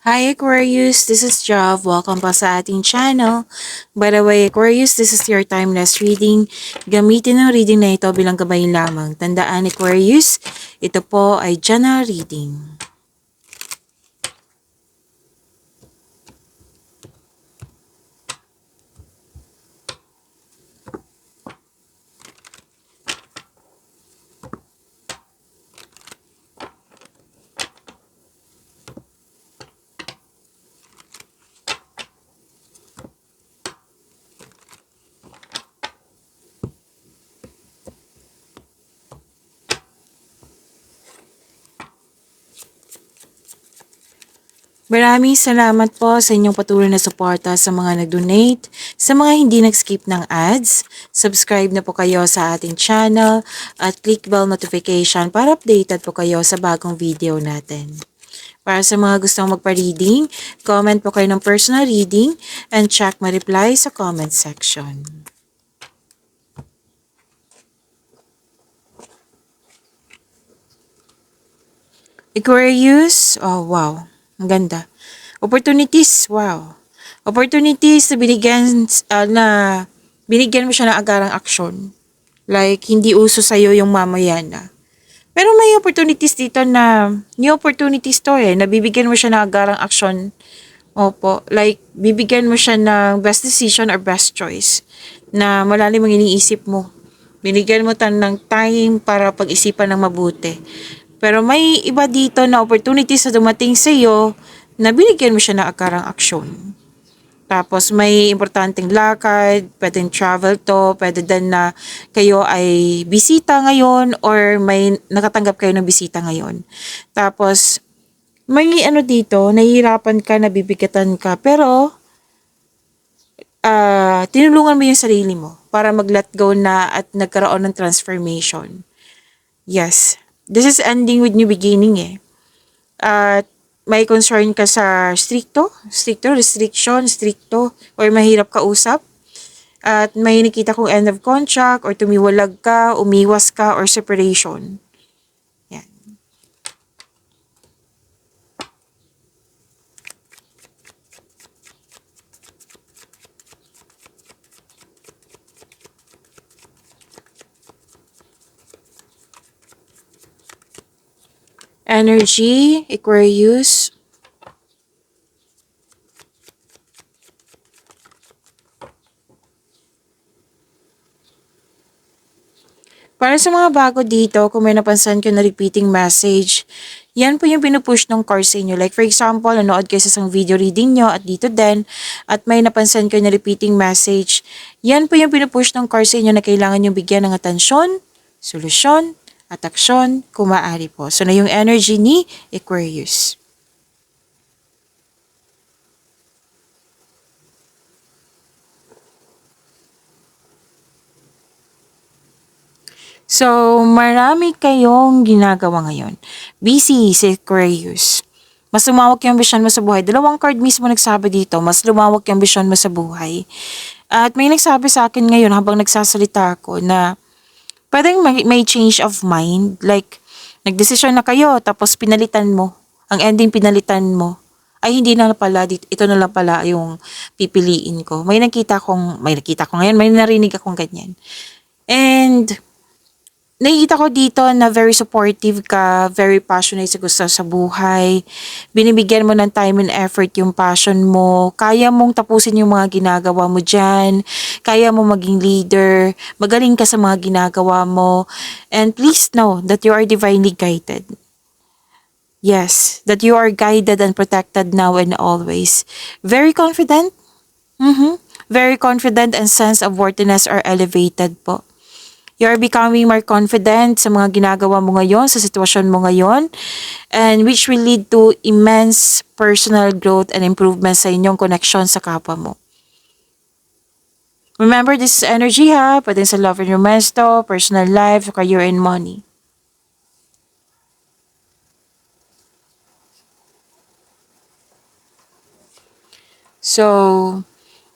Hi Aquarius, this is Jav. Welcome pa sa ating channel. By the way, Aquarius, this is your timeless reading. Gamitin ang reading na ito bilang gabay lamang. Tandaan Aquarius, ito po ay general reading. Maraming salamat po sa inyong patuloy na suporta sa mga nag-donate, sa mga hindi nag-skip ng ads. Subscribe na po kayo sa ating channel at click bell notification para updated po kayo sa bagong video natin. Para sa mga gustong magpa-reading, comment po kayo ng personal reading and check my reply sa comment section. Aquarius, oh wow. Ang ganda. Opportunities, wow. Opportunities na binigyan mo siya ng agarang aksyon. Like, hindi uso sa'yo yung mamaya na. Pero may opportunities dito na, new opportunities to nabibigyan mo siya ng agarang aksyon. Opo, like, bibigyan mo siya ng best decision or best choice na malalim ang iniisip mo. Binigyan mo ng time para pag-isipan ng mabuti. Pero may iba dito na opportunities na dumating sa iyo na binigyan mo siya ng akarang aksyon. Tapos may importanteng lakad, pwedeng travel to, pwede din na kayo ay bisita ngayon or may nakatanggap kayo ng bisita ngayon. Tapos may dito, nahihirapan ka, nabibigatan ka, pero tinulungan mo yung sarili mo para mag-let go na at nagkaroon ng transformation. Yes. This is ending with new beginning At may concern ka sa restriction, stricto, or mahirap kausap. At may nakita kong end of contract, or tumiwalag ka, umiwas ka, or separation. Yan. Energy, Aquarius. Para sa mga bago dito, kung may napansin ko na repeating message, yan po yung pinupush ng card sa inyo. Like for example, nanood kayo sa isang video reading nyo at dito din, at may napansin ko na repeating message, yan po yung pinupush ng card sa inyo na kailangan yung bigyan ng atensyon, solusyon, at aksyon kung maaari po. So na yung energy ni Aquarius. So, marami kayong ginagawa ngayon. Busy si Aquarius. Mas lumawak yung ambisyon mo sa buhay. Dalawang card mismo nagsabi dito, mas lumawak yung ambisyon mo sa buhay. At may nagsabi sa akin ngayon habang nagsasalita ako na pwedeng may change of mind. Like, nagdesisyon na kayo tapos pinalitan mo. Ang ending pinalitan mo. Ay, hindi na pala, ito na lang pala yung pipiliin ko. May nakita ko ngayon, may narinig akong ganyan. And, nakikita ko dito na very supportive ka, very passionate sa gusto sa buhay. Binibigyan mo ng time and effort yung passion mo. Kaya mong tapusin yung mga ginagawa mo dyan. Kaya mo maging leader. Magaling ka sa mga ginagawa mo. And please know that you are divinely guided. Yes, that you are guided and protected now and always. Very confident. Very confident and sense of worthiness are elevated po. You are becoming more confident sa mga ginagawa mo ngayon, sa sitwasyon mo ngayon, and which will lead to immense personal growth and improvement sa inyong connection sa kapwa mo. Remember, this is energy pwede sa love and romance to, personal life, career and money. So,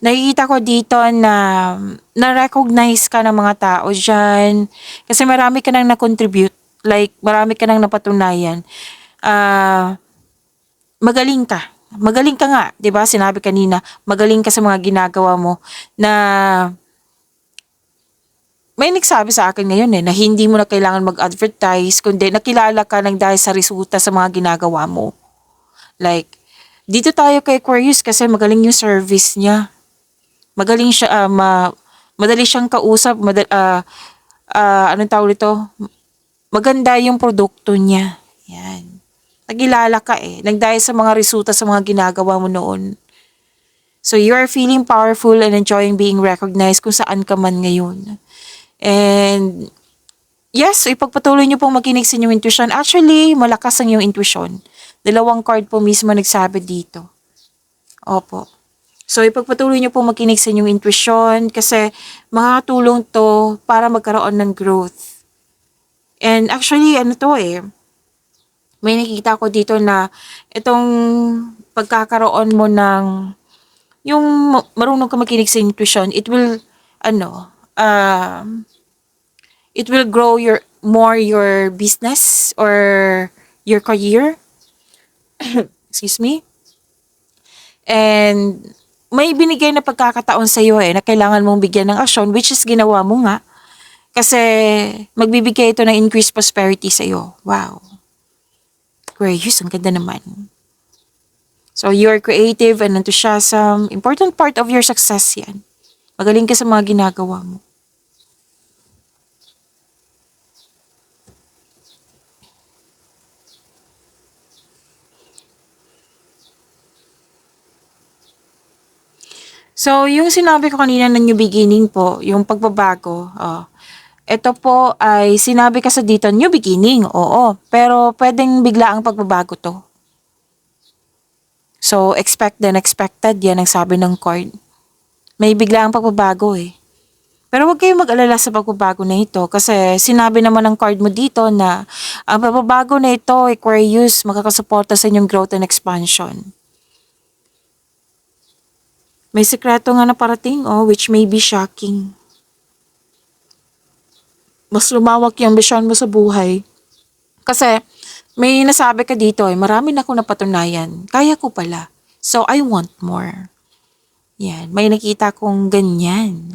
nakikita ko dito na na-recognize ka ng mga tao dyan. Kasi marami ka nang na-contribute. Like, marami ka nang napatunayan. Magaling ka. Magaling ka nga, 'di ba? Sinabi kanina, magaling ka sa mga ginagawa mo na may nagsabi sa akin ngayon na hindi mo na kailangan mag-advertise kundi nakilala ka ng dahil sa resulta sa mga ginagawa mo. Like, dito tayo kay Aquarius kasi magaling yung service niya. Magaling siya, madali siyang kausap, anong tawag dito? Maganda yung produkto niya. Yan. Nagilala ka nagdahil sa mga resulta sa mga ginagawa mo noon. So, you are feeling powerful and enjoying being recognized kung saan ka man ngayon. And, yes, ipagpatuloy niyo pong makinig sa inyong intuition. Actually, malakas ang iyong intuition. Dalawang card po mismo nagsabi dito. Opo. So, ipagpatuloy niyo pong makinig sa inyong intuition kasi makakatulong to para magkaroon ng growth. And actually, ano to may nakikita ko dito na itong pagkakaroon mo ng yung marunong ka makinig sa intuition, ano, uh, it will grow your business or your career. Excuse me. And may binigay na pagkakataon sa iyo na kailangan mong bigyan ng aksyon, which is ginawa mo nga. Kasi magbibigay ito ng increased prosperity sa iyo. Wow. Aquarius, ang ganda naman. So, you're creative and enthusiasm. Important part of your success yan. Magaling ka sa mga ginagawa mo. So, yung sinabi ko kanina na new beginning po, yung pagbabago, ito po ay sinabi kasi dito, new beginning, oo. Pero pwedeng bigla ang pagbabago to. So, expect the unexpected, yan ang sabi ng card. May bigla ang pagbabago Pero huwag kayong mag-alala sa pagbabago na ito kasi sinabi naman ng card mo dito na ang pagbabago na ito, Aquarius, makakasuporta sa inyong growth and expansion. May sekreto nga na parating, which may be shocking. Mas lumawak yung ambisyon mo sa buhay. Kasi, may nasabi ka dito marami na akong napatunayan. Kaya ko pala. So, I want more. Yan, may nakita kong ganyan.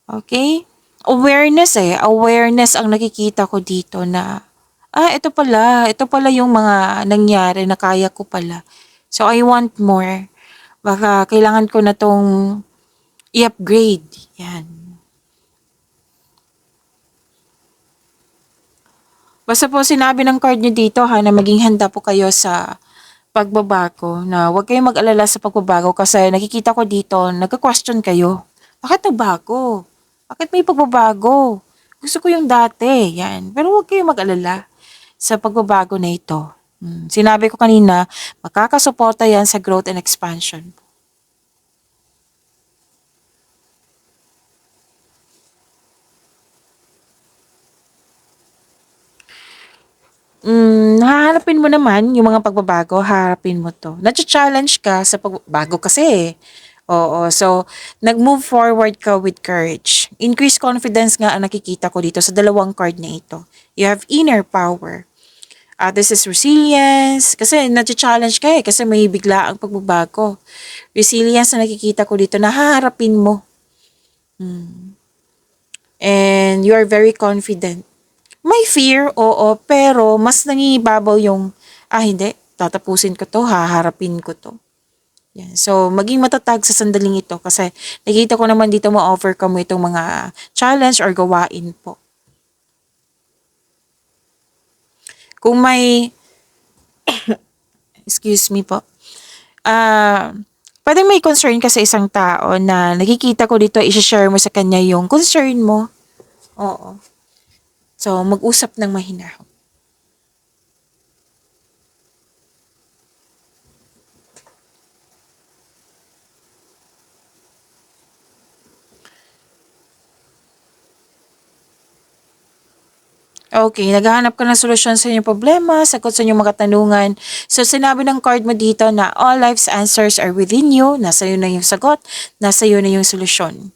Okay? Awareness Awareness ang nakikita ko dito na, ito pala yung mga nangyari na kaya ko pala. So, I want more. Baka kailangan ko na tong i-upgrade. Yan. Basta po sinabi ng card nyo dito na maging handa po kayo sa pagbabago, na huwag kayong mag-alala sa pagbabago kasi nakikita ko dito, nagka-question kayo. Bakit nagbago? Bakit may pagbabago? Gusto ko yung dati, yan. Pero huwag kayong mag-alala sa pagbabago na ito. Sinabi ko kanina, makakasuporta yan sa growth and expansion. Hahanapin mo naman yung mga pagbabago, haharapin mo to. Nag-challenge ka sa pagbabago kasi Oo, so nag-move forward ka with courage. Increased confidence nga ang nakikita ko dito sa dalawang card na ito. You have inner power. This is resilience. Kasi nag-challenge ka kasi may bigla ang pagbabago. Resilience na nakikita ko dito na haharapin mo. And you are very confident. May fear, oo, pero mas nangingibabaw yung, hindi, tatapusin ko to, haharapin ko to. Yan. So, maging matatag sa sandaling ito kasi nakita ko naman dito ma-overcome mo itong mga challenge or gawain po. Kung may, excuse me po, pwedeng may concern ka sa isang tao na nakikita ko dito, i-share mo sa kanya yung concern mo. Oo. So, mag-usap ng mahinahon. Okay, naghahanap ka ng solusyon sa inyong problema, sagot sa inyong mga katanungan. So, sinabi ng card mo dito na all life's answers are within you. Nasa iyo na yung sagot, nasa iyo na yung solusyon.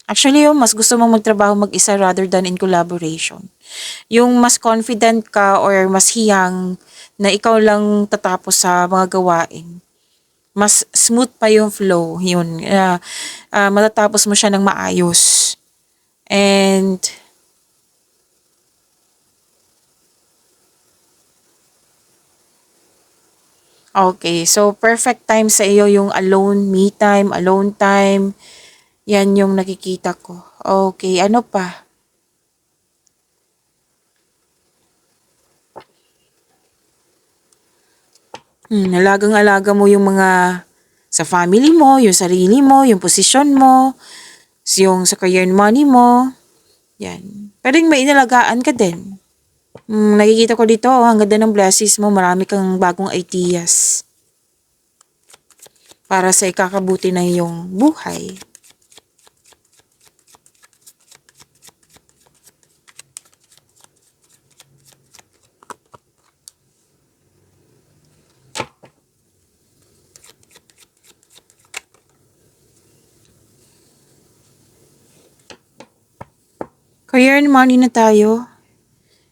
Actually, mas gusto mong magtrabaho mag-isa rather than in collaboration. Yung mas confident ka or mas hiyang na ikaw lang tatapos sa mga gawain. Mas smooth pa yung flow, yun. Matatapos mo siya ng maayos. And, okay, so perfect time sa iyo yung alone, me time, alone time. Yan yung nakikita ko. Okay, ano pa? Alagang-alaga mo yung mga sa family mo, yung sarili mo, yung posisyon mo, yung sa career and money mo. Yan. Pero may inalagaan ka din. Nakikita ko dito, ang ganda ng blessings mo, marami kang bagong ideas para sa ikakabuti ng iyong buhay. Career and money na tayo.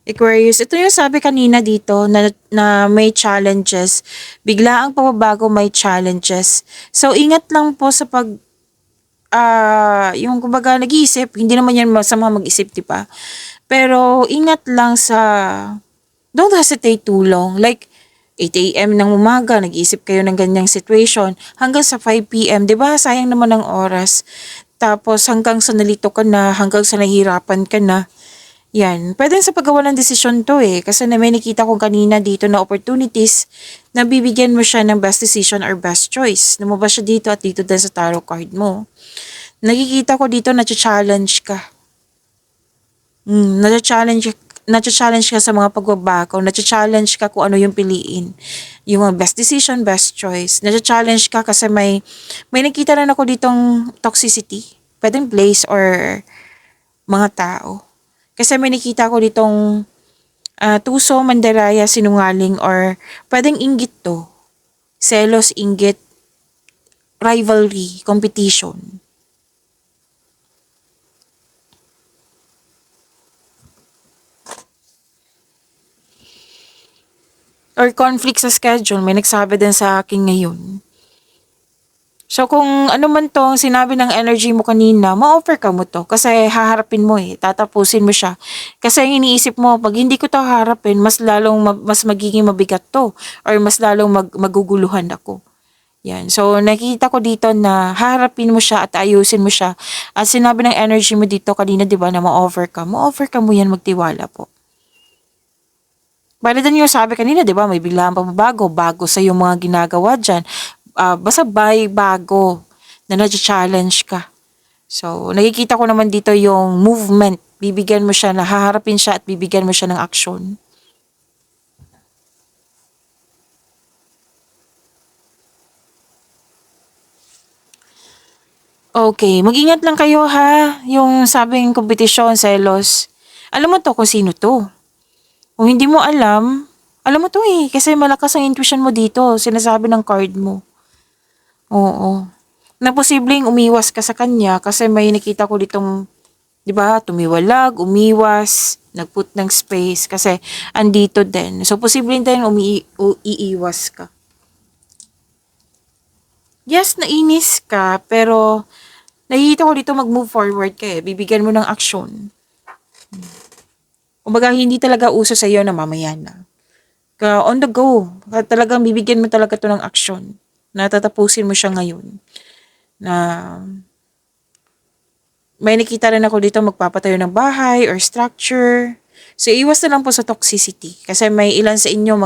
Aquarius, ito yung sabi kanina dito na may challenges. Bigla ang pagbabago may challenges. So, ingat lang po sa yung kumbaga nag-iisip, hindi naman yan masama mag-isip, di ba? Pero, ingat lang don't hesitate too long. Like, 8 a.m. ng umaga, nag-iisip kayo ng ganyang situation, hanggang sa 5 p.m., di ba? Sayang naman ng oras. Tapos, hanggang sa nalito ka na, hanggang sa nahihirapan ka na, yan. Pwede sa paggawa ng desisyon to eh. Kasi may nakita ko kanina dito na opportunities na bibigyan mo siya ng best decision or best choice. Lumabas siya dito at dito din sa tarot card mo. Nakikita ko dito na challenge ka. Na-challenge ka sa mga pagbabago. Na-challenge ka kung ano yung piliin. Yung best decision, best choice. Na-challenge ka kasi may nakita rin ako ditong toxicity. Pwedeng place or mga tao. Kasi may nakita ko ditong tuso, mandaraya, sinungaling, or pwedeng inggit to. Selos, inggit, rivalry, competition. Or conflict sa schedule, may nagsabi din sa akin ngayon. So kung ano man tong sinabi ng energy mo kanina, ma-offer ka mo to kasi haharapin mo eh, tatapusin mo siya. Kasi ang iniisip mo, pag hindi ko to haharapin, mas magiging mabigat to or mas lalong maguguluhan ako. Yan. So nakita ko dito na haharapin mo siya at ayusin mo siya. At sinabi ng energy mo dito kanina, 'di ba, na ma-offer ka. Ma-offer ka mo yan, magtiwala po. Bale din yung sabi kanina, 'di ba, may biglaan pagbabago, bago sa yung mga ginagawa diyan. Basta bago na na-challenge ka. So, nakikita ko naman dito yung movement. Bibigyan mo siya na haharapin siya at bibigyan mo siya ng aksyon. Okay, mag-ingat lang kayo ha. Yung sabing kompetisyon, selos. Alam mo to kung sino to. Kung hindi mo alam mo to eh. Kasi malakas ang intuition mo dito. Sinasabi ng card mo. Oo. Na posibleng umiwas ka sa kanya kasi may nakita ko ditong, 'di ba, tumiwalag, umiwas, nagput ng space kasi andito din. So posibleng din iiwas ka. Yes, nainis ka, pero nakikita ko dito mag-move forward ka eh. Bibigyan mo ng aksyon. Kumbaga, hindi talaga uso sa iyo na mamaya na. On the go. Talagang bibigyan mo talaga to ng aksyon. Natatapusin mo siya ngayon. Na may nakita rin ako dito magpapatayo ng bahay or structure. So, iwas na lang po sa toxicity. Kasi may ilan sa inyo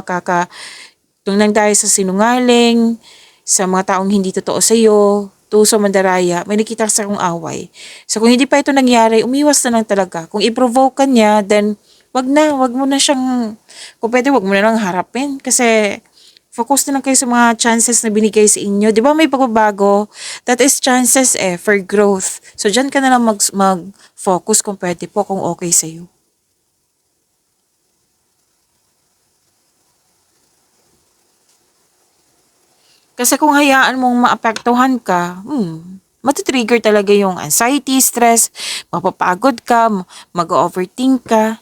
tunglang dahil sa sinungaling, sa mga taong hindi totoo sa iyo, tuso, mandaraya, may nakita sa kong away. So, kung hindi pa ito nangyari, umiwas na lang talaga. Kung i-provoke ka niya, then wag mo na siyang, kung pwede, wag mo na lang harapin. Kasi, focus na lang kayo sa mga chances na binigay sa inyo. Di ba may pagbabago? That is chances for growth. So, dyan ka na lang mag-focus kung pwede po, kung okay sa'yo. Kasi kung hayaan mong maapektuhan ka, matitrigger talaga yung anxiety, stress, mapapagod ka, mag-overthink ka,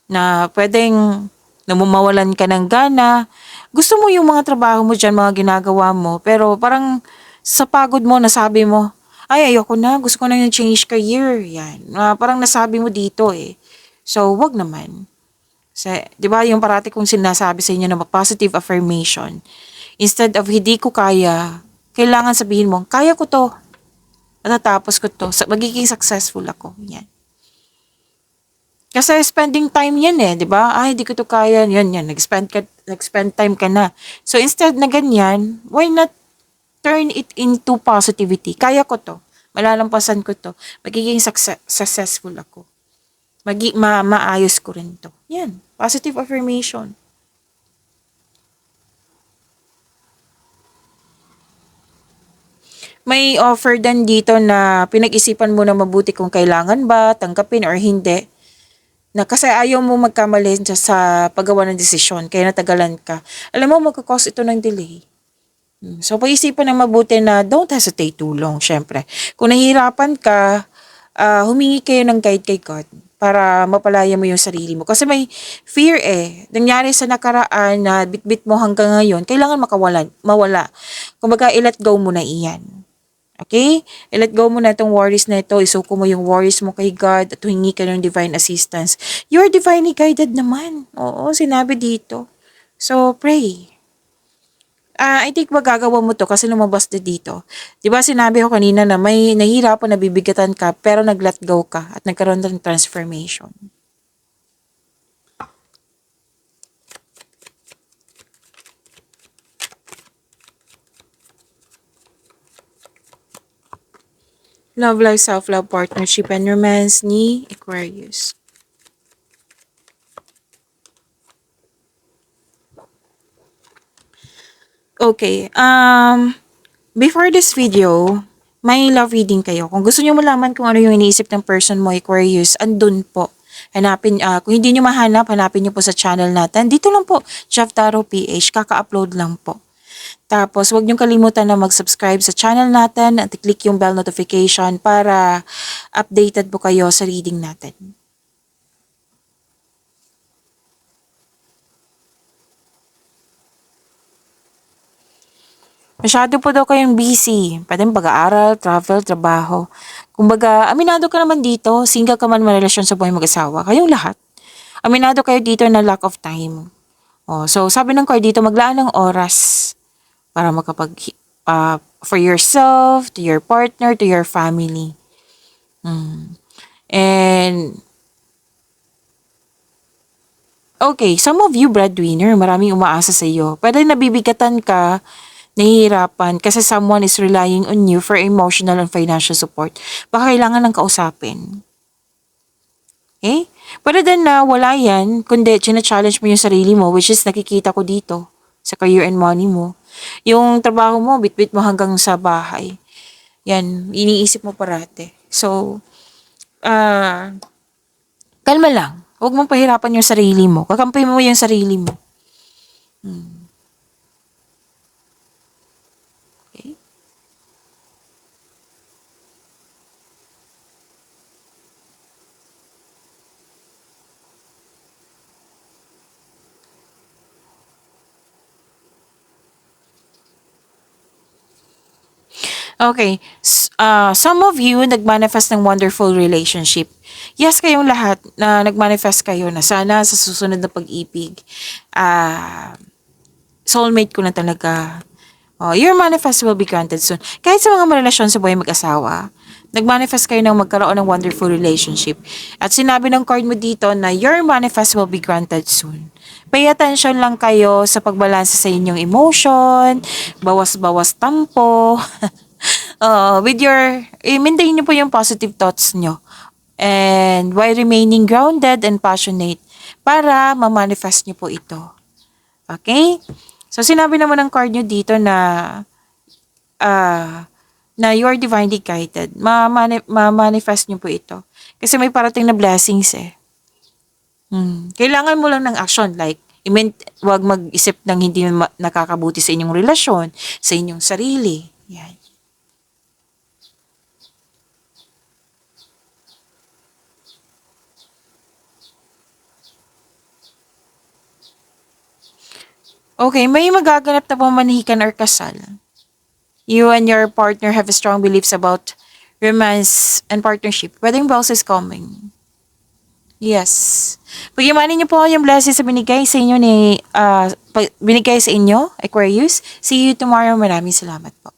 na pwedeng mawalan ka ng gana. Gusto mo yung mga trabaho mo dyan, mga ginagawa mo, pero parang sa pagod mo, nasabi mo, ay, ayoko na, gusto ko na yung change career. Yan. Parang nasabi mo dito eh. So, wag naman. Di ba yung parati kong sinasabi sa inyo na positive affirmation. Instead of hindi ko kaya, kailangan sabihin mo, kaya ko to. Natatapos ko to. Magiging successful ako. Yan. Kasi spending time yan eh, di ba? Ay, di ko to kaya. Yan. Nag-spend time ka na. So, instead na ganyan, why not turn it into positivity? Kaya ko to. Malalampasan ko to. Magiging successful ako. Maayos ko rin to. Yan. Positive affirmation. May offer din dito na pinag-isipan mo na mabuti kung kailangan ba, tanggapin or hindi. Na kasi ayaw mo magkamali sa paggawa ng desisyon, kaya natagalan ka. Alam mo, magkakos ito ng delay. So, pag-isipan ng mabuti na don't hesitate too long, syempre. Kung nahihirapan ka, humingi kayo ng guide kay God para mapalaya mo yung sarili mo. Kasi may fear eh. Nangyari sa nakaraan na bitbit mo hanggang ngayon, kailangan mawala. Kumbaga, i-let go mo na iyan. Okay? I-let go mo na itong worries na ito. Isuko mo yung worries mo kay God at humingi ka ng divine assistance. You're divinely guided naman. Oo, sinabi dito. So, pray. I think magagawa mo to kasi lumabas na dito. Di ba sinabi ko kanina na may nahihirapan na bibigatan ka pero nag-let go ka at nagkaroon ng transformation. Love life, self-love, partnership, and romance ni Aquarius. Okay, before this video, may love reading kayo. Kung gusto niyo malaman kung ano yung iniisip ng person mo, Aquarius, andun po. Hanapin, kung hindi niyo mahanap, hanapin niyo po sa channel natin. Dito lang po, Jeff Taro PH, kaka-upload lang po. Tapos, huwag niyong kalimutan na mag-subscribe sa channel natin at click yung bell notification para updated po kayo sa reading natin. Masyado po daw kayong busy. Pwedeng pag-aaral, travel, trabaho. Kumbaga, aminado ka naman dito, single ka man relasyon sa buhay mag-asawa. Kayong lahat. Aminado kayo dito na lack of time. Oh, so, sabi ng card dito, maglaan ng oras para for yourself, to your partner, to your family. And, okay, some of you breadwinner, maraming umaasa sa iyo. Pwede nabibigatan ka, nahihirapan kasi someone is relying on you for emotional and financial support. Baka kailangan ng kausapin. Okay? Pwede din na wala yan, kundi challenge mo yung sarili mo, which is nakikita ko dito sa career and money mo. Yung trabaho mo, bitbit mo hanggang sa bahay. Yan, iniisip mo parate. So, kalma lang. Huwag mong pahirapan yung sarili mo. Kakampi mo yung sarili mo. Okay? Okay. Some of you nagmanifest ng wonderful relationship. Yes, kayong lahat na nagmanifest kayo na sana sa susunod na pag-ibig, soulmate ko na talaga. Your manifest will be granted soon. Kahit sa mga relasyon sa buhay mag-asawa, nagmanifest kayo ng magkaroon ng wonderful relationship. At sinabi ng card mo dito na your manifest will be granted soon. Pay attention lang kayo sa pagbalansa sa inyong emotion, bawas-bawas tampo. Maintain nyo po yung positive thoughts nyo. And while remaining grounded and passionate para ma-manifest nyo po ito. Okay? So, sinabi naman ng card nyo dito na you are divinely guided. Ma-manifest nyo po ito. Kasi may parating na blessings eh. Kailangan mo lang ng action. Like, wag mag-isip ng hindi nakakabuti sa inyong relasyon, sa inyong sarili. Yan. Okay, may magaganap na pamanihikan or kasal. You and your partner have strong beliefs about romance and partnership. Wedding bells is coming. Yes. Pag-imanin niyo po yung blessings sa binigay sa inyo binigay sa inyo, Aquarius. See you tomorrow. Maraming salamat po.